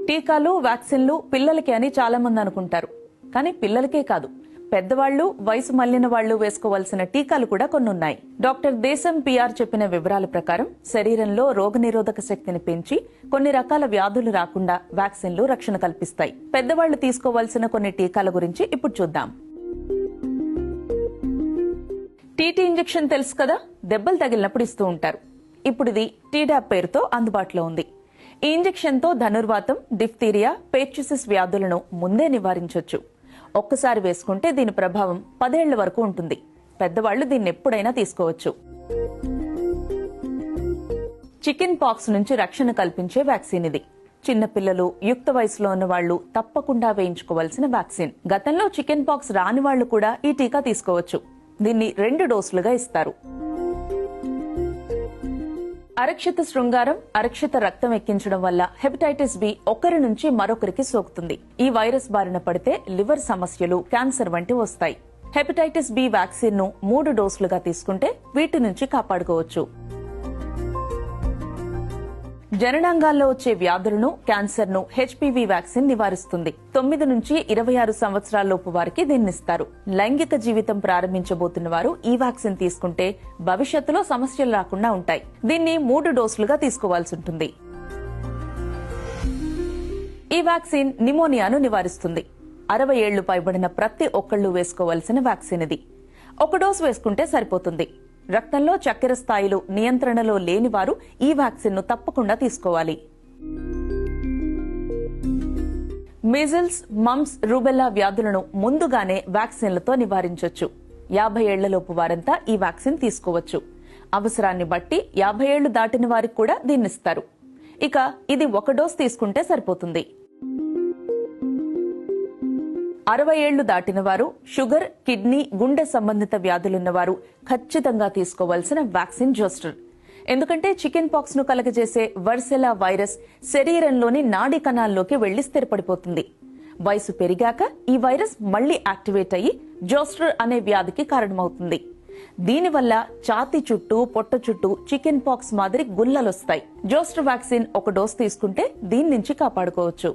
టీకాలు వ్యాక్సిన్లు పిల్లలకి అని చాలా మంది అనుకుంటారు. కానీ పిల్లలకే కాదు, పెద్దవాళ్లు, వయసు మళ్లిన వాళ్లు వేసుకోవాల్సిన టీకాలు కూడా కొన్ని ఉన్నాయి. డాక్టర్ దేశం పిఆర్ చెప్పిన వివరాల ప్రకారం శరీరంలో రోగనిరోధక శక్తిని పెంచి కొన్ని రకాల వ్యాధులు రాకుండా వ్యాక్సిన్లు రక్షణ కల్పిస్తాయి. పెద్దవాళ్లు తీసుకోవాల్సిన కొన్ని టీకాల గురించి ఇప్పుడు చూద్దాం. టీటీ ఇంజెక్షన్ తెలుసు కదా, దెబ్బలు తగిలినప్పుడు ఇస్తూ ఉంటారు. ఇప్పుడు ఇది టీడాప్ పేరుతో అందుబాటులో ఉంది. ఈ ఇంజెక్షన్ తో ధనుర్వాతం, డిఫ్తీరియా, పెర్చుసిస్ వ్యాధులను ముందే నివారించొచ్చు. ఒక్కసారి వేసుకుంటే దీని ప్రభావం 10 ఏళ్ల వరకు ఉంటుంది. పెద్దవాళ్లు దీన్ని ఎప్పుడైనా తీసుకోవచ్చు. చికెన్ పాక్స్ నుంచి రక్షణ కల్పించే వ్యాక్సిన్ ఇది. చిన్నపిల్లలు, యుక్త వయసులో ఉన్న వాళ్లు తప్పకుండా వేయించుకోవాల్సిన వ్యాక్సిన్. గతంలో చికెన్ పాక్స్ రాని వాళ్లు కూడా ఈ టీకా తీసుకోవచ్చు. దీన్ని 2 డోసులుగా ఇస్తారు. అరక్షిత శృంగారం, అరక్షిత రక్తం ఎక్కించడం వల్ల హెపటైటిస్ బి ఒకరి నుంచి మరొకరికి సోకుతుంది. ఈ వైరస్ బారిన పడితే లివర్ సమస్యలు, క్యాన్సర్ వంటి వస్తాయి. హెపటైటిస్ బి వ్యాక్సిన్ ను 3 డోసులుగా తీసుకుంటే వీటి నుంచి కాపాడుకోవచ్చు. జననాంగాల్లో వచ్చే వ్యాధులను, క్యాన్సర్ ను హెచ్పివి వ్యాక్సిన్ నివారిస్తుంది. 9 నుంచి 26 సంవత్సరాలలోపు వారికి దీన్నిస్తారు. లైంగిక జీవితం ప్రారంభించబోతున్న వారు ఈ వ్యాక్సిన్ తీసుకుంటే భవిష్యత్తులో సమస్యలు రాకుండా ఉంటాయి. దీన్ని 3 డోసులుగా తీసుకోవాల్సి ఉంటుంది. ఈ వ్యాక్సిన్ నిమోనియాను నివారిస్తుంది. 60 ఏళ్లు పైబడిన ప్రతి ఒక్కళ్లు వేసుకోవాల్సిన వ్యాక్సిన్ ఇది. 1 డోసు వేసుకుంటే సరిపోతుంది. రక్తంలో చక్కెర స్థాయిలు నియంత్రణలో లేని వారు ఈ వ్యాక్సిన్ ను తప్పకుండా తీసుకోవాలి. మీజిల్స్, మమ్స్, రూబెల్లా వ్యాధులను ముందుగానే వ్యాక్సిన్లతో నివారించొచ్చు. 50 ఏళ్లలోపు వారంతా ఈ వ్యాక్సిన్ తీసుకోవచ్చు. అవసరాన్ని బట్టి 50 ఏళ్లు దాటిన వారికి కూడా దీన్నిస్తారు. ఇక ఇది 1 డోసు తీసుకుంటే సరిపోతుంది. 60 ఏళ్లు దాటిన వారు, షుగర్, కిడ్నీ, గుండె సంబంధిత వ్యాధులున్నవారు ఖచ్చితంగా తీసుకోవాల్సిన వ్యాక్సిన్ జోస్టర్. ఎందుకంటే చికెన్ పాక్స్ ను కలగజేసే వర్సెలా వైరస్ శరీరంలోని నాడీ కణాల్లోకి వెళ్లి స్థిరపడిపోతుంది. వయసు పెరిగాక ఈ వైరస్ మళ్లీ యాక్టివేట్ అయ్యి జోస్టర్ అనే వ్యాధికి కారణమవుతుంది. దీనివల్ల ఛాతీ చుట్టూ, పొట్ట చుట్టూ చికెన్ పాక్స్ మాదిరి గుల్లలొస్తాయి. జోస్టర్ వ్యాక్సిన్ 1 డోసు తీసుకుంటే దీని నుంచి కాపాడుకోవచ్చు.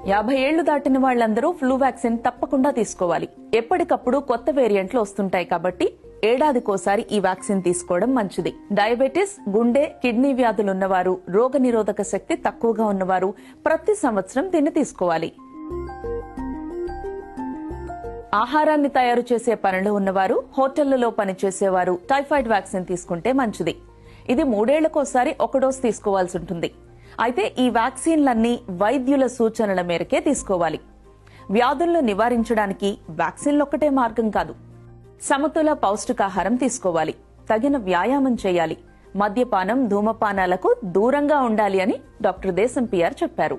50 ఏళ్లు దాటిన వాళ్లందరూ ఫ్లూ వ్యాక్సిన్ తప్పకుండా తీసుకోవాలి. ఎప్పటికప్పుడు కొత్త వేరియంట్లు వస్తుంటాయి కాబట్టి ఏడాదికోసారి ఈ వ్యాక్సిన్ తీసుకోవడం మంచిది. డయాబెటిస్, గుండె, కిడ్నీ వ్యాధులున్నవారు, రోగనిరోధక శక్తి తక్కువగా ఉన్నవారు ప్రతి సంవత్సరం దీన్ని తీసుకోవాలి. ఆహారాన్ని తయారు చేసే పనిలో ఉన్నవారు, హోటళ్లలో పనిచేసేవారు టైఫాయిడ్ వ్యాక్సిన్ తీసుకుంటే మంచిది. ఇది 3 ఏళ్లకోసారి 1 డోసు తీసుకోవాల్సి ఉంటుంది. అయితే ఈ వ్యాక్సిన్లన్నీ వైద్యుల సూచనల మేరకే తీసుకోవాలి. వ్యాధులను నివారించడానికి వ్యాక్సిన్లొక్కటే మార్గం కాదు. సమతుల పౌష్టికాహారం తీసుకోవాలి. తగిన వ్యాయామం చేయాలి. మద్యపానం, ధూమపానాలకు దూరంగా ఉండాలి అని డాక్టర్ దేశం పిఆర్ చెప్పారు.